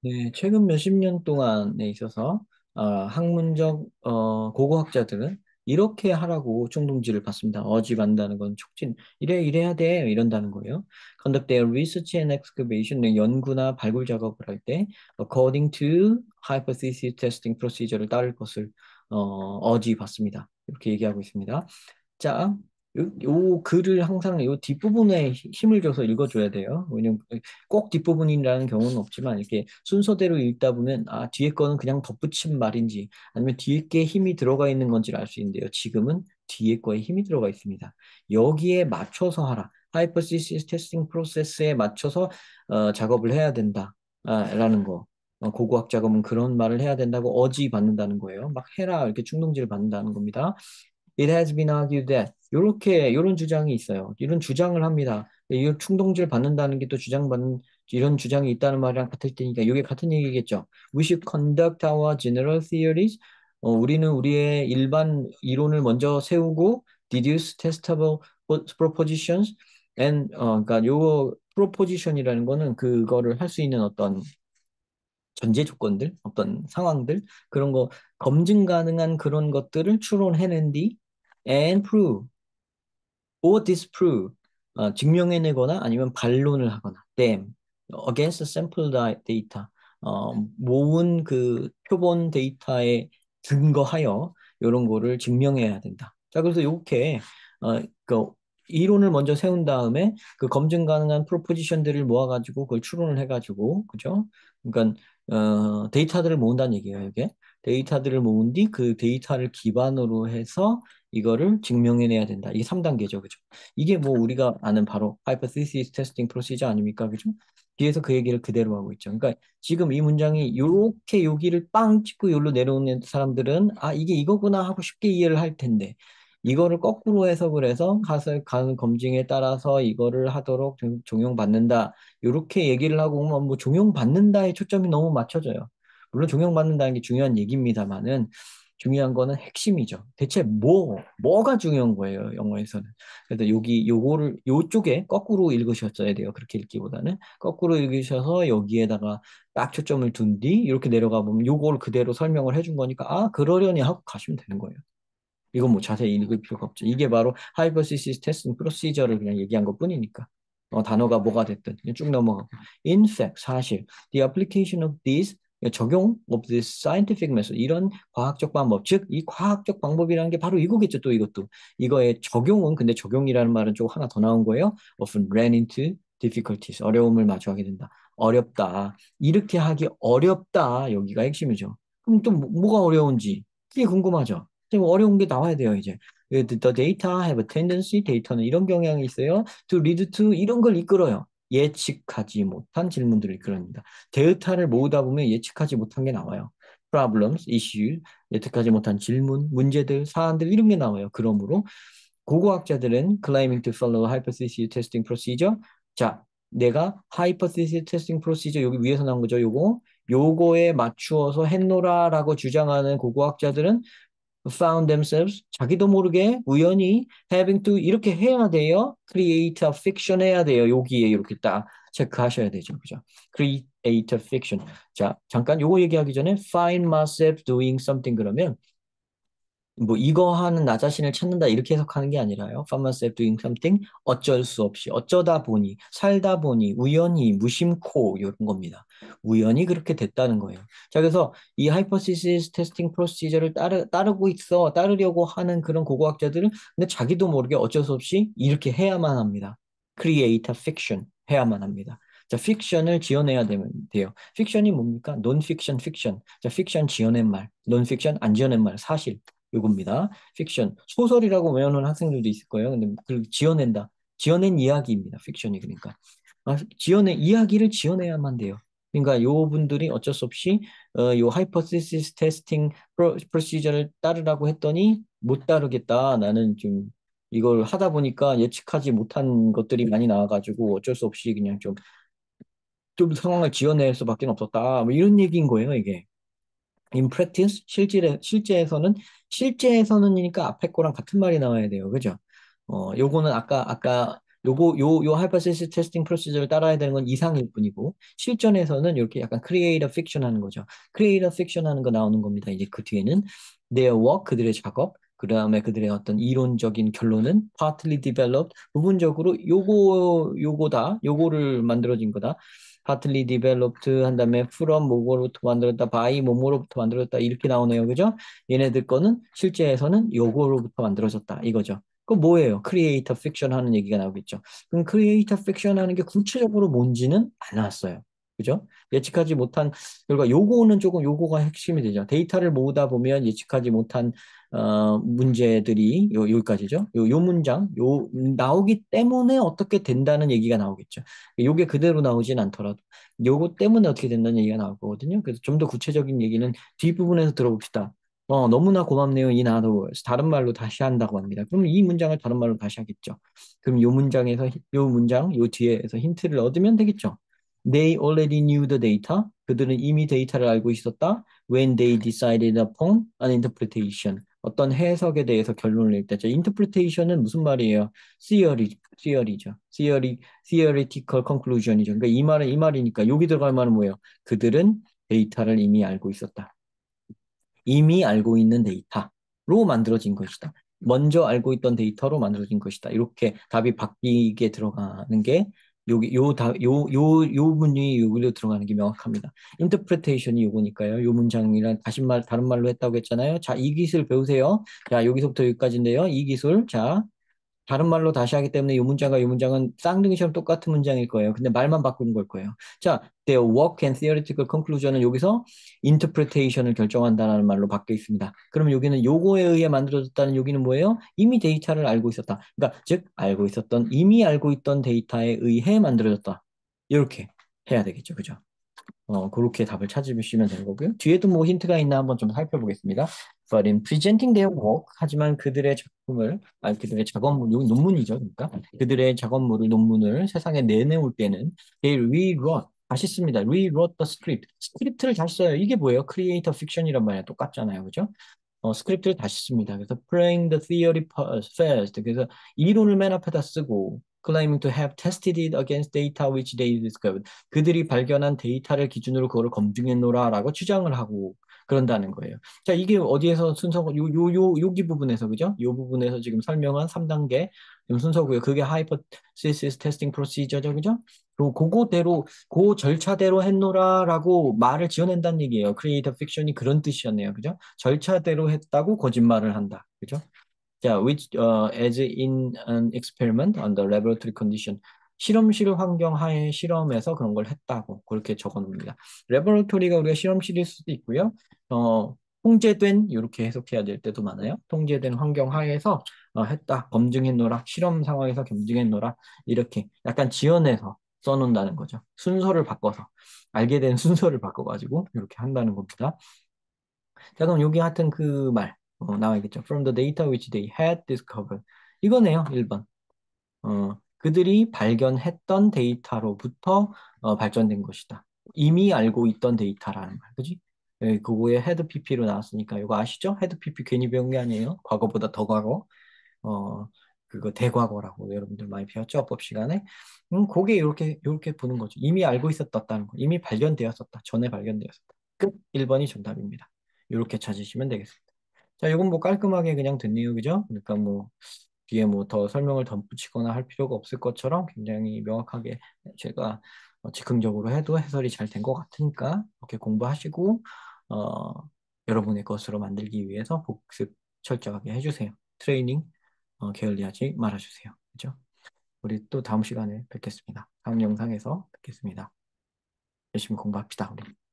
네, 최근 몇십 년 동안에 있어서 학문적 고고학자들은 이렇게 하라고 총동지를 받습니다. 어지간다는 건 촉진, 이래야 돼 이런다는 거예요. Conduct their research and excavation, 네, 연구나 발굴 작업을 할 때 according to hypothesis testing procedure를 따를 것을 어지받습니다. 이렇게 얘기하고 있습니다. 자, 요 글을 항상 요 뒷부분에 힘을 줘서 읽어줘야 돼요. 왜냐면 꼭 뒷부분이라는 경우는 없지만 이렇게 순서대로 읽다 보면 뒤에 거는 그냥 덧붙인 말인지 아니면 뒤에 게 힘이 들어가 있는 건지를 알 수 있는데요. 지금은 뒤에 거에 힘이 들어가 있습니다. 여기에 맞춰서 하라. 하이퍼시스 테스팅 프로세스에 맞춰서 작업을 해야 된다. 라는 거. 고고학 작업은 그런 말을 해야 된다고 어지받는다는 거예요. 막 해라 이렇게 충동지를 받는다는 겁니다. It has been argued that 이런 주장이 있어요. 이런 주장을 합니다. 이 충동지를 받는다는 게 또 주장받는 이런 주장이 있다는 말이랑 같을 테니까 이게 같은 얘기겠죠. We should conduct our general theories. 우리는 우리의 일반 이론을 먼저 세우고 deduce testable propositions and 그러니까 요 proposition이라는 거는 그거를 할 수 있는 어떤 전제 조건들, 어떤 상황들, 그런 거 검증 가능한 그런 것들을 추론해낸 뒤 and prove or disprove 증명해내거나 아니면 반론을 하거나 damn against sample data 모은 그 표본 데이터에 근거하여 이런 거를 증명해야 된다. 자, 그래서 이렇게 그 이론을 먼저 세운 다음에 그 검증 가능한 프로포지션들을 모아가지고 그걸 추론을 해가지고 그죠? 그러니까 데이터들을 모은다는 얘기예요, 이게. 데이터들을 모은 뒤 그 데이터를 기반으로 해서 이거를 증명해내야 된다. 이게 3단계죠. 그죠? 이게 뭐 우리가 아는 바로 hypothesis testing procedure 아닙니까? 그죠? 뒤에서 그 얘기를 그대로 하고 있죠. 그러니까 지금 이 문장이 요렇게 여기를 빵 찍고 여기로 내려오는 사람들은 이게 이거구나 하고 쉽게 이해를 할 텐데 이거를 거꾸로 해석을 해서 가는 검증에 따라서 이거를 하도록 종용받는다. 요렇게 얘기를 하고 오면 뭐 종용받는다에 초점이 너무 맞춰져요. 물론 종용받는다는 게 중요한 얘기입니다만은 중요한 거는 핵심이죠. 대체 뭐가 중요한 거예요, 영어에서는. 그래서 요거를, 요쪽에 거꾸로 읽으셨어야 돼요. 그렇게 읽기보다는. 거꾸로 읽으셔서 여기에다가 딱 초점을 둔 뒤, 이렇게 내려가 보면 요걸 그대로 설명을 해준 거니까, 그러려니 하고 가시면 되는 거예요. 이건 뭐 자세히 읽을 필요가 없죠. 이게 바로 hypothesis testing procedure를 그냥 얘기한 것 뿐이니까. 단어가 뭐가 됐든 그냥 쭉 넘어가고. In fact, 사실, the application of this 적용 of this scientific method 이런 과학적 방법 즉 이 과학적 방법이라는 게 바로 이거겠죠 또 이것도 이거의 적용은 근데 적용이라는 말은 좀 하나 더 나온 거예요 often ran into difficulties 어려움을 마주하게 된다 어렵다 이렇게 하기 어렵다 여기가 핵심이죠 그럼 또 뭐가 어려운지 그게 궁금하죠 지금 어려운 게 나와야 돼요, 이제. The data have a tendency, 데이터는 이런 경향이 있어요. To lead to 이런 걸 이끌어요. 예측하지 못한 질문들을 이끌어냅니다. 데이터를 모으다 보면 예측하지 못한 게 나와요. Problems, issue, 예측하지 못한 질문, 문제들, 사안들 이런 게 나와요. 그러므로 고고학자들은 claiming to follow hypothesis testing procedure. 자, 내가 hypothesis testing procedure 여기 위에서 나온 거죠. 요거에 맞추어서 했노라라고 주장하는 고고학자들은 found themselves 자기도 모르게 우연히 having to 이렇게 해야 돼요. create a fiction 해야 돼요. 여기에 이렇게 딱 체크하셔야 되죠. 그죠? create a fiction. 자, 잠깐 요거 얘기하기 전에 find myself doing something 그러면 뭐 이거 하는 나 자신을 찾는다 이렇게 해석하는 게 아니라요. Find myself doing something 어쩔 수 없이 어쩌다 보니 살다 보니 우연히 무심코 이런 겁니다. 우연히 그렇게 됐다는 거예요. 자 그래서 이 hypothesis testing procedure를 따르고 있어 따르려고 하는 그런 고고학자들은 근데 자기도 모르게 어쩔 수 없이 이렇게 해야만 합니다. Create a fiction 해야만 합니다. 자, fiction을 지어내야 돼요. fiction이 뭡니까? non-fiction, fiction. 자, fiction 지어낸 말, non-fiction 안 지어낸 말, 사실. 요겁니다. 픽션. 소설이라고 외우는 학생들도 있을 거예요. 근데 그 지어낸다. 지어낸 이야기입니다. 픽션이 그러니까. 지어낸 이야기를 지어내야만 돼요. 그러니까 요 분들이 어쩔 수 없이 요 하이퍼시스 테스팅 프로시저를 따르라고 했더니 못 따르겠다. 나는 좀 이걸 하다 보니까 예측하지 못한 것들이 많이 나와가지고 어쩔 수 없이 그냥 좀 상황을 지어낼 수밖에 없었다. 뭐 이런 얘기인 거예요, 이게. in practice 실제에서는이니까 앞에 거랑 같은 말이 나와야 돼요. 그죠? 요거는 아까 요 하이퍼시스 테스팅 프로시저를 따라야 되는 건 이상일 뿐이고, 실전에서는 이렇게 약간 크리에이터 픽션 하는 거죠. 크리에이터 픽션 하는 거 나오는 겁니다. 이제 그 뒤에는 their work, 그들의 작업, 그 다음에 그들의 어떤 이론적인 결론은 partly developed, 부분적으로 요거를 만들어진 거다. partly developed 한 다음에 from 뭐로부터 만들었다, by 뭐뭐로부터 만들었다, 이렇게 나오네요. 그죠? 얘네들 거는 실제에서는 요거로부터 만들어졌다. 이거죠. 그 뭐예요? 크리에이터 픽션 하는 얘기가 나오겠죠. 그럼 크리에이터 픽션 하는 게 구체적으로 뭔지는 안 나왔어요. 그죠? 예측하지 못한 결과 요거는 조금 요거가 핵심이 되죠. 데이터를 모으다 보면 예측하지 못한 문제들이 여기까지죠. 요 문장 나오기 때문에 어떻게 된다는 얘기가 나오겠죠. 요게 그대로 나오진 않더라도 요거 때문에 어떻게 된다는 얘기가 나올 거거든요. 그래서 좀 더 구체적인 얘기는 뒷부분에서 들어봅시다. 너무나 고맙네요. in other words. 다른 말로 다시 한다고 합니다. 그럼 이 문장을 다른 말로 다시 하겠죠. 그럼 요 문장, 요 뒤에서 힌트를 얻으면 되겠죠. They already knew the data. 그들은 이미 데이터를 알고 있었다. When they decided upon an interpretation. 어떤 해석에 대해서 결론을 낼 때죠. interpretation은 무슨 말이에요? theory죠. theoretical conclusion이죠. 그러니까 이 말은 이 말이니까 여기 들어갈 말은 뭐예요? 그들은 데이터를 이미 알고 있었다. 이미 알고 있는 데이터로 만들어진 것이다. 먼저 알고 있던 데이터로 만들어진 것이다. 이렇게 답이 바뀌게 들어가는 게 여기 요 문이 여기로 들어가는 게 명확합니다. 인터프레테이션이 요거니까요. 요 문장이랑 다른 말로 했다고 했잖아요. 자, 이 기술 배우세요. 자, 여기서부터 여기까지인데요. 이 기술. 자, 다른 말로 다시 하기 때문에 이 문장과 이 문장은 쌍둥이처럼 똑같은 문장일 거예요. 근데 말만 바꾸는 걸 거예요. 자, their work and theoretical conclusion은 여기서 interpretation을 결정한다는 말로 바뀌어 있습니다. 그러면 여기는 요거에 의해 만들어졌다는 여기는 뭐예요? 이미 데이터를 알고 있었다. 그러니까 즉 이미 알고 있던 데이터에 의해 만들어졌다. 이렇게 해야 되겠죠. 그죠? 그렇게 답을 찾으시면 되는 거고요. 뒤에도 뭐 힌트가 있나 한번 좀 살펴보겠습니다. But in presenting their work, 하지만 그들의 작업물, 여기 논문이죠. 그러니까 그들의 논문을 세상에 내놓을 때는 they rewrote, 다시 씁니다. rewrote the script. 스크립트를 다시 써요. 이게 뭐예요? creator fiction이란 말이야. 똑같잖아요. 그죠? 스크립트를 다시 씁니다. 그래서 playing the theory first. 그래서 이론을 맨 앞에다 쓰고 claiming to have tested it against data which they discovered. 그들이 발견한 데이터를 기준으로 그거를 검증해놓으라라고 주장을 하고 그런다는 거예요. 자, 이게 어디에서 순서가 여기 부분에서 그죠? 요 부분에서 지금 설명한 3단계 순서고요. 그게 hypothesis testing procedure죠, 그죠? 그리고 그거대로 그 절차대로 했노라라고 말을 지어낸다는 얘기예요. 크리에이터 픽션이 그런 뜻이었네요. 그죠? 절차대로 했다고 거짓말을 한다. 그죠? 자, as in an experiment under laboratory condition. 실험실 환경 하에 실험에서 그런 걸 했다고 그렇게 적어 놓습니다. 레버러토리가 우리가 실험실일 수도 있고요. 통제된 이렇게 해석해야 될 때도 많아요. 통제된 환경 하에서 했다. 검증해 놓으라. 실험 상황에서 검증해 놓으라. 이렇게 약간 지어내서 써놓는다는 거죠. 순서를 바꿔서 알게 된 순서를 바꿔가지고 이렇게 한다는 겁니다. 자, 그럼 여기 하여튼 그 말 나와야겠죠. From the data which they had discovered. 이거네요, 1번. 그들이 발견했던 데이터로부터 발전된 것이다. 이미 알고 있던 데이터라는 말, 그지? 예, 그거에 헤드 PP로 나왔으니까 이거 아시죠? 헤드 PP 괜히 배운 게 아니에요. 과거보다 더 과거. 어, 그거 대과거라고 여러분들 많이 배웠죠? 법 시간에. 그게 이렇게 보는 거죠. 이미 알고 있었다는 거. 이미 발견되었었다. 전에 발견되었었다. 끝. 1번이 정답입니다. 이렇게 찾으시면 되겠습니다. 자, 이건 뭐 깔끔하게 그냥 됐네요. 그죠? 그러니까 뭐 뒤에 뭐 더 설명을 덧붙이거나 할 필요가 없을 것처럼 굉장히 명확하게 제가 즉흥적으로 해도 해설이 잘 된 것 같으니까 이렇게 공부하시고 어, 여러분의 것으로 만들기 위해서 복습 철저하게 해주세요. 트레이닝 게을리하지 말아주세요. 그죠? 우리 또 다음 시간에 뵙겠습니다. 다음 영상에서 뵙겠습니다. 열심히 공부합시다, 우리.